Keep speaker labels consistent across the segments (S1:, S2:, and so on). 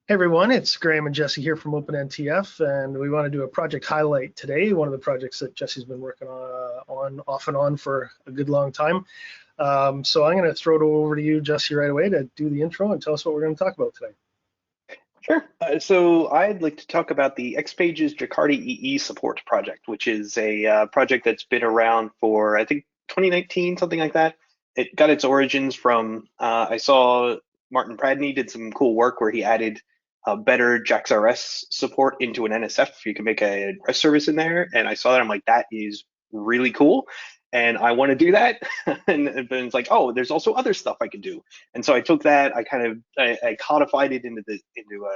S1: Hey everyone, it's Graham and Jesse here from OpenNTF, and we want to do a project highlight today. One of the projects that Jesse's been working on off and on for a good long time. So I'm going to throw it over to you, Jesse, right away to do the intro and tell us what we're going to talk about today.
S2: Sure. So I'd like to talk about the XPages Jakarta EE Support project, which is a project that's been around for, I think, 2019, something like that. It got its origins from, I saw Martin Pradney did some cool work where he added better JAX-RS support into an NSF. You can make a REST service in there. And I saw that, I'm like, that is really cool. And I want to do that. And then it's like, oh, there's also other stuff I can do. And so I took that, I codified it into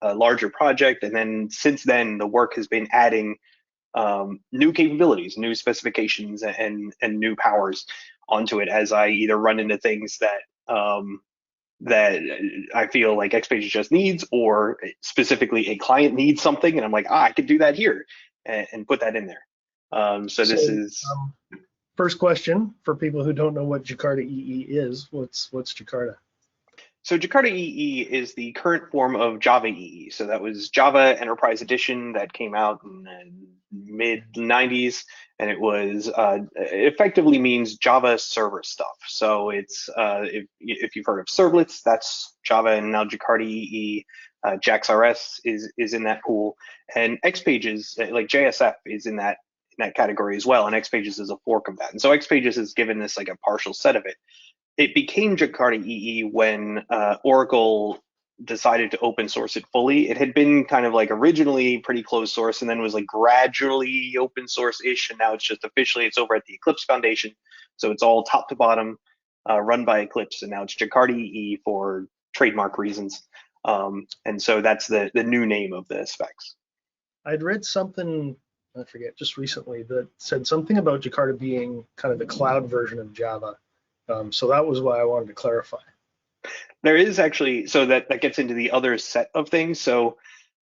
S2: a larger project. And then since then, the work has been adding new capabilities, new specifications, and new powers onto it as I either run into things that I feel like XPages just needs, or specifically a client needs something, and I'm like, I could do that here and put that in there. So this is
S1: first question for people who don't know what Jakarta EE is. What's Jakarta?
S2: So Jakarta EE is the current form of Java EE. So that was Java Enterprise Edition that came out in the mid 90s, and it was effectively means Java server stuff. So it's if you've heard of servlets, that's Java, and now Jakarta EE. JAX-RS is in that pool, and XPages like JSF is in that category as well, and XPages is a fork of that. And so XPages has given this like a partial set of it. It became Jakarta EE when Oracle decided to open source it fully. It had been kind of like originally pretty closed source, and then was like gradually open source-ish, and now it's just officially, it's over at the Eclipse Foundation. So it's all top to bottom run by Eclipse, and now it's Jakarta EE for trademark reasons. And so that's the new name of the specs.
S1: I'd read something, I forget, just recently that said something about Jakarta being kind of the cloud version of Java. So that was why I wanted to clarify.
S2: There is actually, so that gets into the other set of things. So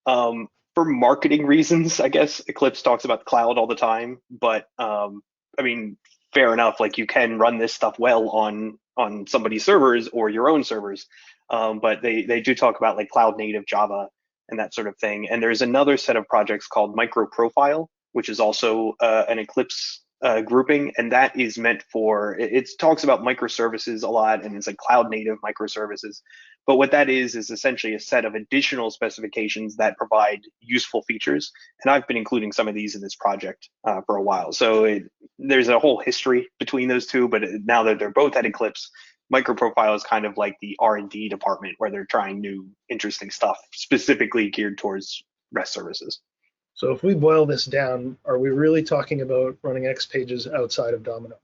S2: for marketing reasons, I guess Eclipse talks about the cloud all the time, but I mean, fair enough. Like you can run this stuff well on somebody's servers or your own servers, but they do talk about like cloud native Java and that sort of thing. And there's another set of projects called MicroProfile, which is also an Eclipse grouping, and that is meant for, it talks about microservices a lot, and it's like cloud native microservices. But what that is essentially a set of additional specifications that provide useful features. And I've been including some of these in this project for a while. So there's a whole history between those two, but now that they're both at Eclipse, MicroProfile is kind of like the R&D department where they're trying new interesting stuff specifically geared towards REST services.
S1: So if we boil this down, are we really talking about running XPages outside of Domino?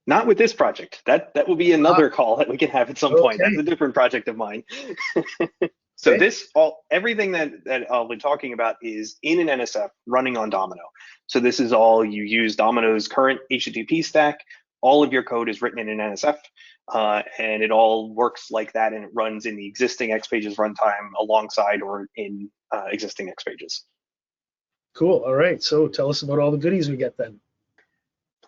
S2: Not with this project. That will be another call that we can have at some point. That's a different project of mine. So everything that I'll be talking about is in an NSF running on Domino. So this is all, you use Domino's current HTTP stack. All of your code is written in an NSF, and it all works like that, and it runs in the existing XPages runtime alongside or in existing XPages.
S1: Cool. All right. So tell us about all the goodies we get then.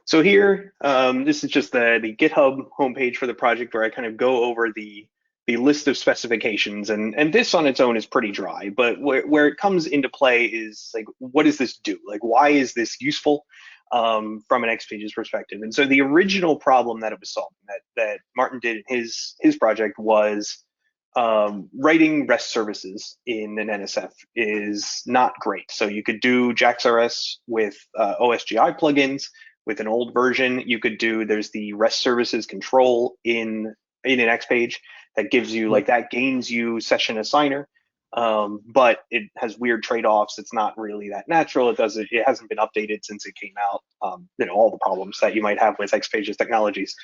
S2: So here, this is just the GitHub homepage for the project, where I kind of go over the list of specifications, and this on its own is pretty dry, but where it comes into play is like, what does this do? Like, why is this useful from an XPages perspective? And so the original problem that it was solving, that Martin did in his project, was writing REST services in an NSF is not great. So you could do JAX-RS with OSGI plugins. With an old version, you could do, there's the REST services control in an XPage that gives you, like, that gains you session assigner, but it has weird trade-offs. It's not really that natural. It hasn't been updated since it came out. All the problems that you might have with XPages technologies.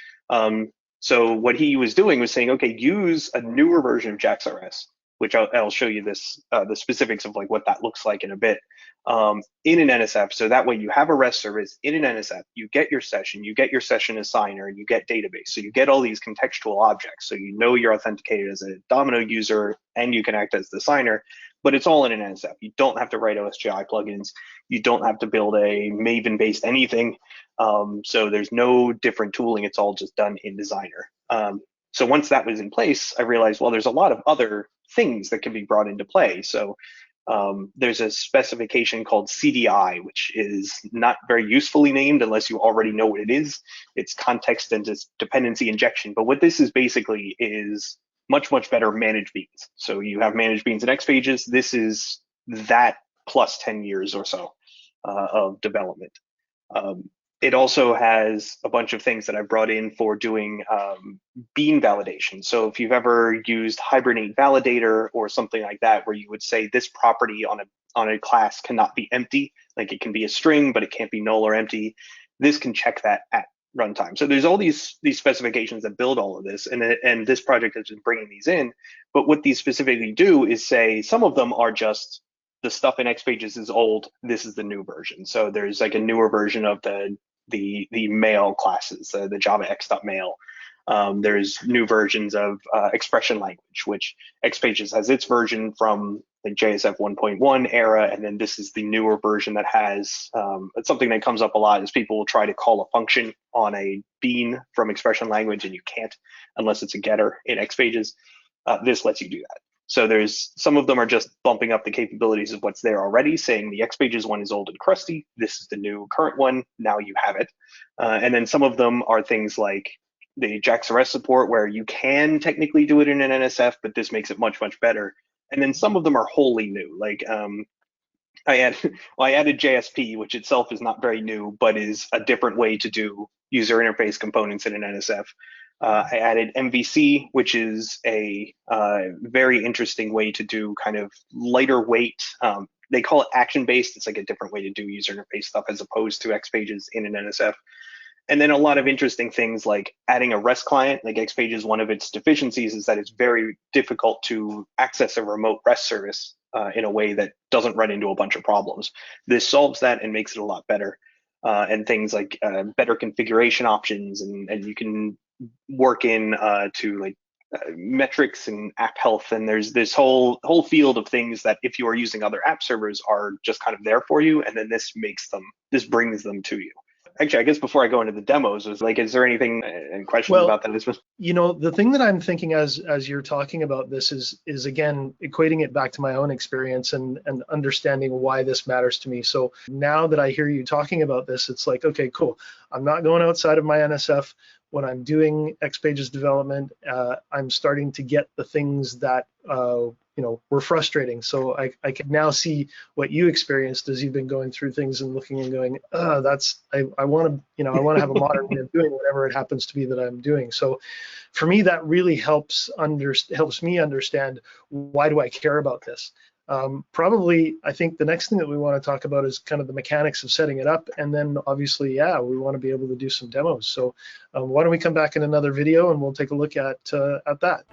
S2: So what he was doing was saying, okay, use a newer version of JAX-RS, which I'll show you this, the specifics of like what that looks like in a bit, in an NSF. So that way you have a REST service in an NSF, you get your session assigner, and you get database. So you get all these contextual objects. So you know you're authenticated as a Domino user, and you can act as the signer, but it's all in an NSF. You don't have to write OSGI plugins. You don't have to build a Maven-based anything. So there's no different tooling. It's all just done in Designer. So once that was in place, I realized, well, there's a lot of other things that can be brought into play. So there's a specification called CDI, which is not very usefully named unless you already know what it is. It's context and dependency injection. But what this is basically is much, much better managed beans. So you have managed beans in XPages. This is that plus 10 years or so of development. It also has a bunch of things that I brought in for doing bean validation. So if you've ever used Hibernate Validator or something like that, where you would say this property on a class cannot be empty, like it can be a string, but it can't be null or empty, this can check that at runtime. So there's all these specifications that build all of this, and this project has been bringing these in. But what these specifically do is say some of them are just the stuff in XPages is old, this is the new version. So there's like a newer version of the mail classes, the Java X.mail. There's new versions of expression language, which XPages has its version from the JSF 1.1 era, and then this is the newer version that has it's something that comes up a lot is people will try to call a function on a bean from expression language, and you can't unless it's a getter in XPages. This lets you do that. So there's some of them are just bumping up the capabilities of what's there already, saying the XPages one is old and crusty. This is the new current one. Now you have it. And then some of them are things like the JAX-RS support, where you can technically do it in an NSF, but this makes it much, much better. And then some of them are wholly new. Like I added JSP, which itself is not very new, but is a different way to do user interface components in an NSF. I added MVC, which is a very interesting way to do kind of lighter weight. They call it action-based. It's like a different way to do user interface stuff as opposed to XPages in an NSF. And then a lot of interesting things like adding a REST client. Like XPages, one of its deficiencies is that it's very difficult to access a remote REST service in a way that doesn't run into a bunch of problems. This solves that and makes it a lot better. And things like better configuration options, and you can work in to like metrics and app health, and there's this whole field of things that if you are using other app servers are just kind of there for you, and then this brings them to you. Actually, I guess before I go into the demos, is like, is there anything and questions about that?
S1: You know, the thing that I'm thinking as you're talking about this is again equating it back to my own experience and understanding why this matters to me. So now that I hear you talking about this, it's like, okay, cool. I'm not going outside of my NSF. When I'm doing XPages development, I'm starting to get the things that you know, were frustrating. So I can now see what you experienced as you've been going through things and looking and going, I want to, you know, I want to have a modern way of doing whatever it happens to be that I'm doing. So for me, that really helps me understand, why do I care about this? Probably, I think the next thing that we want to talk about is kind of the mechanics of setting it up, and then obviously, yeah, we want to be able to do some demos. So why don't we come back in another video and we'll take a look at that.